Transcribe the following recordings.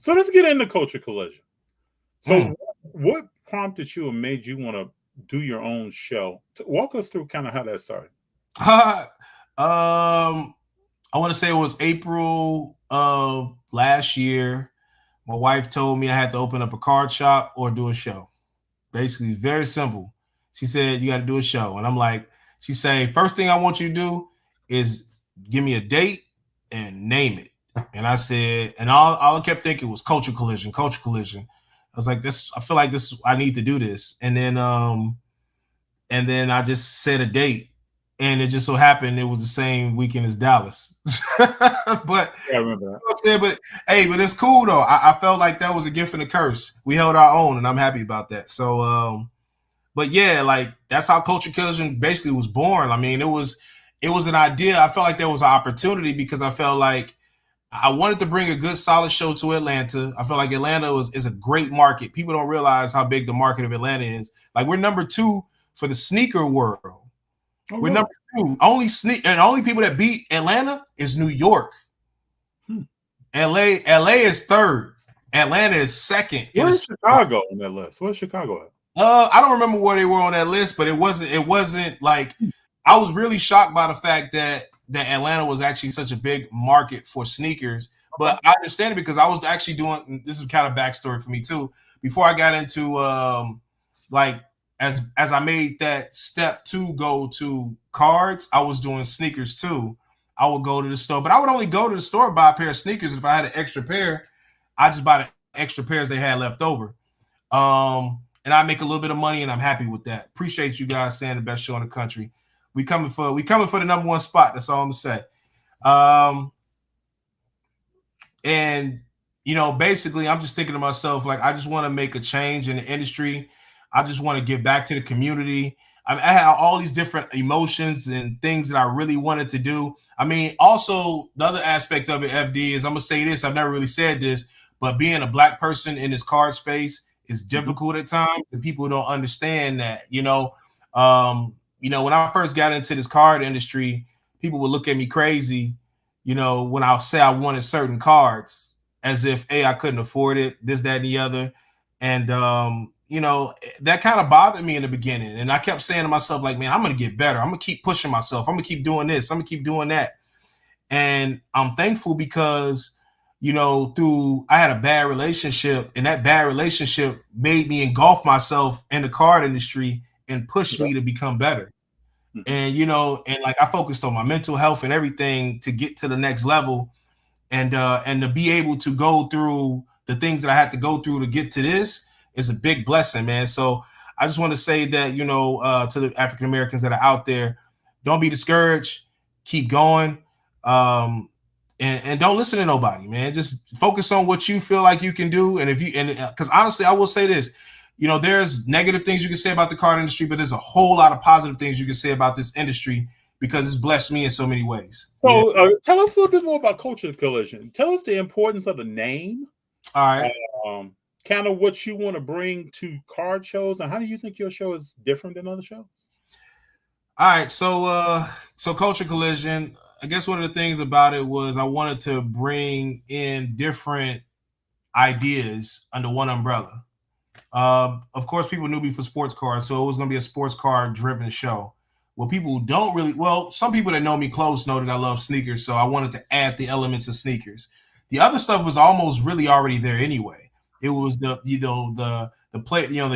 So let's get into Culture Collision. Mm. So what prompted you and made you want to do your own show? Walk us through kind of how that started. I want to say it was April of last year. My wife told me I had to open up a card shop or do a show. Basically, very simple. She said, you got to do a show. And I'm like, she said, first thing I want you to do is give me a date and name it. And I said, and all I kept thinking was Culture Collision, Culture Collision. I was like, this, I feel like this, I need to do this. And then I just set a date. And it just so happened it was the same weekend as Dallas. But Yeah, I remember that. I'm saying, but hey, but it's cool though. I felt like that was a gift and a curse. We held our own, and I'm happy about that. So, but yeah, like that's how Culture Collision basically was born. I mean, it was an idea. I felt like there was an opportunity because I felt like I wanted to bring a good, solid show to Atlanta. I feel like Atlanta is a great market. People don't realize how big the market of Atlanta is. Like we're number 2 for the sneaker world. Oh, We're really? number 2. Only people that beat Atlanta is New York. LA is 3rd. Atlanta is 2nd. Where's Chicago on that list? Where's Chicago at? I don't remember where they were on that list, but it wasn't like I was really shocked by the fact that Atlanta was actually such a big market for sneakers. But I understand it because I was actually doing this is kind of backstory for me too. Before I got into like as I made that step to go to cards, I was doing sneakers too. I would go to the store, but I would only go to the store and buy a pair of sneakers. If I had an extra pair, I just buy the extra pairs they had left over. And I make a little bit of money, and I'm happy with that. Appreciate you guys saying the best show in the country. We coming for the number 1 spot. That's all I'm gonna say. And basically, I'm just thinking to myself, like, I just want to make a change in the industry. I just want to give back to the community. I had all these different emotions and things that I really wanted to do. I mean, also the other aspect of it, FD, is I'm gonna say this. I've never really said this, but being a black person in this card space is difficult at times, and people don't understand that. When I first got into this card industry, people would look at me crazy, when I say I wanted certain cards, as if I couldn't afford it, this, that, and the other, and that kind of bothered me in the beginning. And I kept saying to myself, like, man, I'm gonna get better. I'm gonna keep pushing myself. I'm gonna keep doing this. I'm gonna keep doing that. And I'm thankful because I had a bad relationship, and that bad relationship made me engulf myself in the card industry and pushed me to become better. And, and like I focused on my mental health and everything to get to the next level and to be able to go through the things that I had to go through to get to this is a big blessing, man. So I just want to say that, to the African Americans that are out there, don't be discouraged, keep going. And don't listen to nobody, man. Just focus on what you feel like you can do. And because honestly, I will say this, there's negative things you can say about the card industry, but there's a whole lot of positive things you can say about this industry because it's blessed me in so many ways. So tell us a little bit more about Culture Collision. Tell us the importance of the name. All right. Kind of what you want to bring to card shows, and how do you think your show is different than other shows? All right. So Culture Collision, I guess one of the things about it was I wanted to bring in different ideas under one umbrella. Of course, people knew me for sports cards, so it was going to be a sports card driven show. Well, some people that know me close know that I love sneakers, so I wanted to add the elements of sneakers. The other stuff was almost really already there anyway. It was the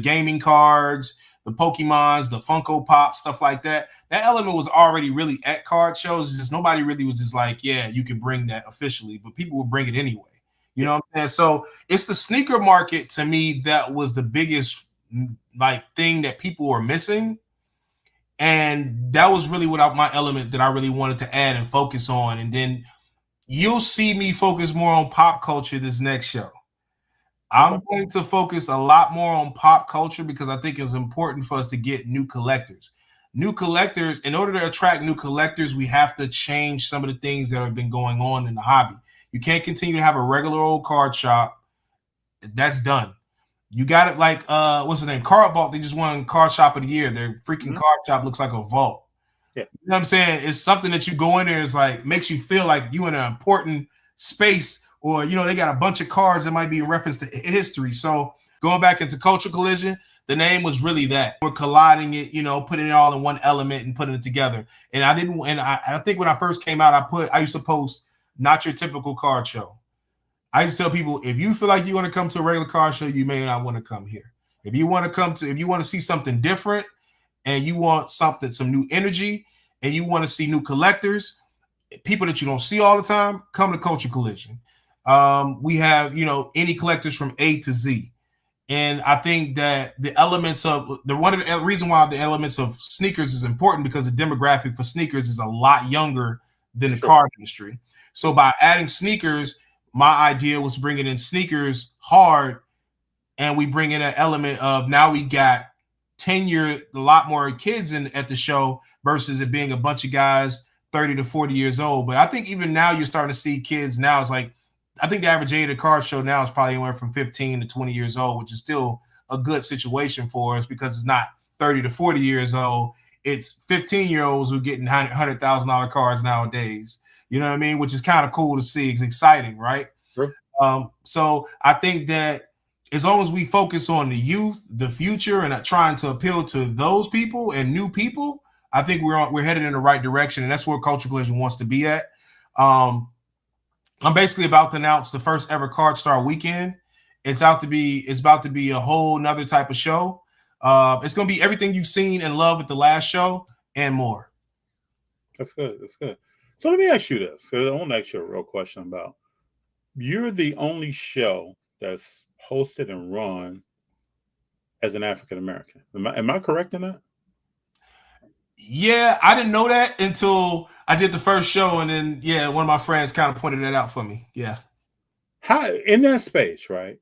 gaming cards, the Pokemons, the Funko Pop, stuff like that. That element was already really at card shows. It's just nobody really was just like, yeah, you can bring that officially, but people would bring it anyway. You know what I'm saying? So it's the sneaker market to me that was the biggest thing that people were missing. And that was really my element that I really wanted to add and focus on. And then you'll see me focus more on pop culture this next show. I'm going to focus a lot more on pop culture because I think it's important for us to get new collectors. New collectors, in order to attract new collectors, we have to change some of the things that have been going on in the hobby. You can't continue to have a regular old card shop. That's done. You got it like, what's the name? Card Vault. They just won Card Shop of the Year. Their freaking card shop looks like a vault. Yeah. You know what I'm saying? It's something that you go in there, it's like, makes you feel like you in an important space or they got a bunch of cards that might be in reference to history. So going back into Culture Collision, the name was really that. We're colliding it, putting it all in one element and putting it together. And I think when I first came out, I used to post not your typical card show. I used to tell people, if you feel like you want to come to a regular card show, you may not want to come here. If you want to see something different and you want some new energy and you want to see new collectors, people that you don't see all the time, come to Culture Collision. We have, any collectors from A to Z. And I think that the elements of one of the reason why the elements of sneakers is important, because the demographic for sneakers is a lot younger than the card industry. So by adding sneakers, my idea was bringing in sneakers hard, and we bring in an element of now we got tenure, a lot more kids at the show versus it being a bunch of guys 30 to 40 years old. But I think even now you're starting to see kids now. It's like, I think the average age of the card show now is probably anywhere from 15 to 20 years old, which is still a good situation for us because it's not 30 to 40 years old. It's 15-year-olds who are getting $100,000 cards nowadays. You know what I mean? Which is kind of cool to see. It's exciting, right? Sure. So I think that as long as we focus on the youth, the future, and trying to appeal to those people and new people, I think we're headed in the right direction, and that's where Culture Collision wants to be at. I'm basically about to announce the first ever Card Star weekend. It's about to be a whole nother type of show. It's going to be everything you've seen and loved at the last show and more. That's good. That's good. So let me ask you this. I want to ask you a real question about, you're the only show that's hosted and run as an African American. Am I correct in that? Yeah, I didn't know that until I did the first show, and then one of my friends kind of pointed that out for me. Yeah. How in that space, right?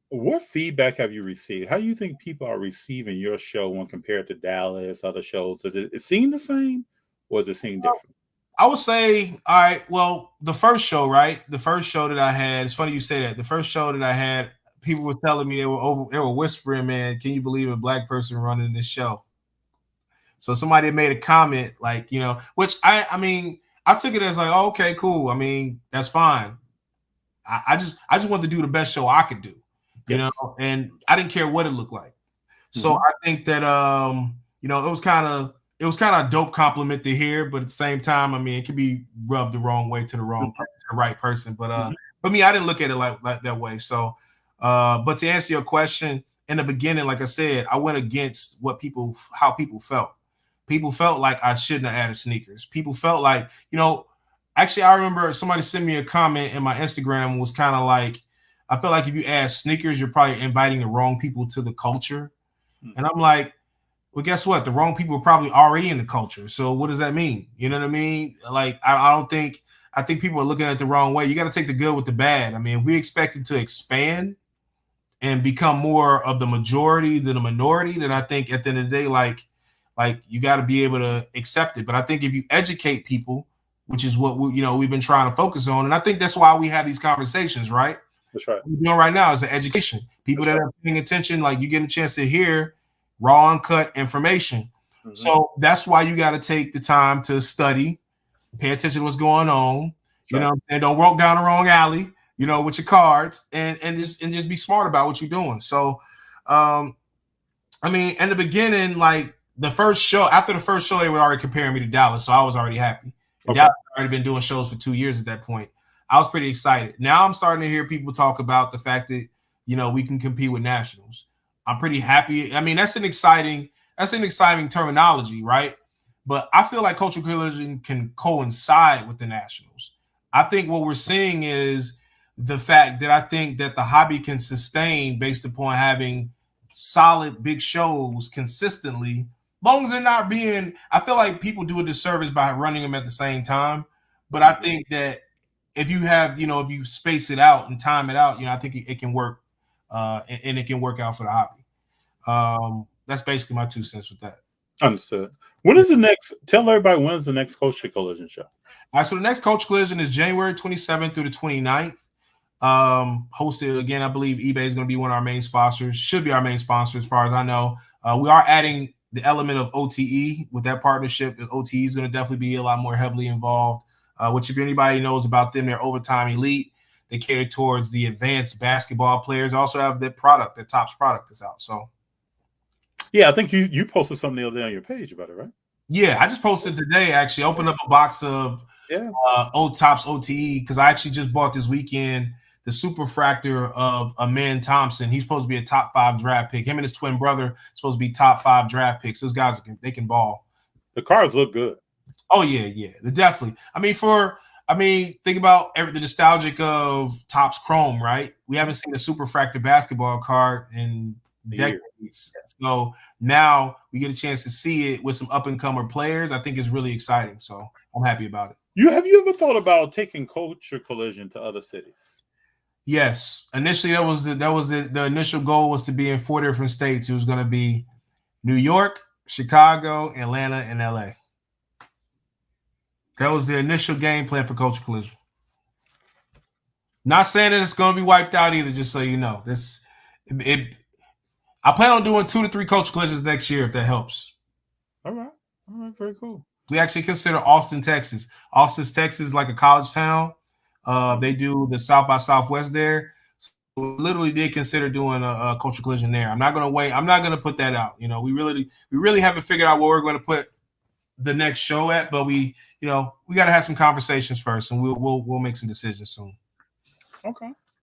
What feedback have you received? How do you think people are receiving your show when compared to Dallas, other shows? Is it seem the same, or is it seem different? I would say, all right, well, the first show, right? The first show that I had, it's funny you say that. The first show that I had, people were telling me they were whispering, man, can you believe a black person running this show? So somebody made a comment like, which I mean, I took it as like, oh, okay, cool. I mean, that's fine. I just wanted to do the best show I could do, and I didn't care what it looked like. So I think that, it was kind of a dope compliment to hear, but at the same time, I mean, it could be rubbed the wrong way to the right person. But for me, I didn't look at it like that way. So, but to answer your question, in the beginning, like I said, I went against how people felt. People felt like I shouldn't have added sneakers. People felt like, actually, I remember somebody sent me a comment in my Instagram, was kind of like, I feel like if you add sneakers, you're probably inviting the wrong people to the culture. And I'm like, well, guess what? The wrong people are probably already in the culture. So what does that mean? You know what I mean? Like, I think people are looking at it the wrong way. You got to take the good with the bad. I mean, if we expect it to expand and become more of the majority than the minority, then I think at the end of the day, like you got to be able to accept it. But I think if you educate people, which is what we've been trying to focus on, and I think that's why we have these conversations, right? That's right. What we're doing right now is an education. People that are paying attention, like you get a chance to hear raw, uncut information. So that's why you got to take the time to study, pay attention to what's going on, and don't walk down the wrong alley, with your cards, and just be smart about what you're doing. So, I mean, in the beginning, like after the first show, they were already comparing me to Dallas, so I was already happy. Dallas had already been doing shows for 2 years at that point. I was pretty excited. Now I'm starting to hear people talk about the fact that, we can compete with nationals. I'm pretty happy. I mean, that's an exciting terminology, right? But I feel like Culture Collision can coincide with the nationals. I think what we're seeing is the fact that I think that the hobby can sustain based upon having solid big shows consistently, long as they're not being, I feel like people do a disservice by running them at the same time. But I think that if you have, if you space it out and time it out, I think it can work, and it can work out for the hobby. That's basically my 2 cents with that. Understood. Tell everybody when's the next Culture Collision show. All right, so the next Culture Collision is January 27th through the 29th. Hosted again, I believe eBay is going to be one of our main sponsors, should be our main sponsor as far as I know. We are adding the element of OTE with that partnership. OTE is going to definitely be a lot more heavily involved, which if anybody knows about them, they're Overtime Elite. they cater towards the advanced basketball players. Also have the product, the Topps product is out. So yeah, I think you posted something the other day on your page about it, right? yeah, I just posted today. Actually, opened up a box of old Topps OTE because I actually just bought this weekend the superfractor of Amen Thompson. He's supposed to be a top 5 draft pick. Him and his twin brother supposed to be top 5 draft picks. Those guys they can ball. The cards look good. Oh yeah, definitely. I mean, think about the nostalgic of Topps Chrome, right? We haven't seen a superfractor basketball card in decades. So now we get a chance to see it with some up-and-comer players. I think it's really exciting. So I'm happy about it. Have you ever thought about taking Culture Collision to other cities? Yes. Initially, that was the initial goal was to be in 4 different states. It was going to be New York, Chicago, Atlanta, and LA. That was the initial game plan for Culture Collision. Not saying that it's going to be wiped out either, just so you know. I plan on doing 2 to 3 Culture Collisions next year if that helps. All right, very cool. We actually consider Austin, Texas. Austin, Texas is like a college town. They do the South by Southwest there. So we literally did consider doing a Culture Collision there. I'm not going to wait. I'm not going to put that out. We really haven't figured out where we're going to put the next show at, but we got to have some conversations first, and we'll make some decisions soon. Okay.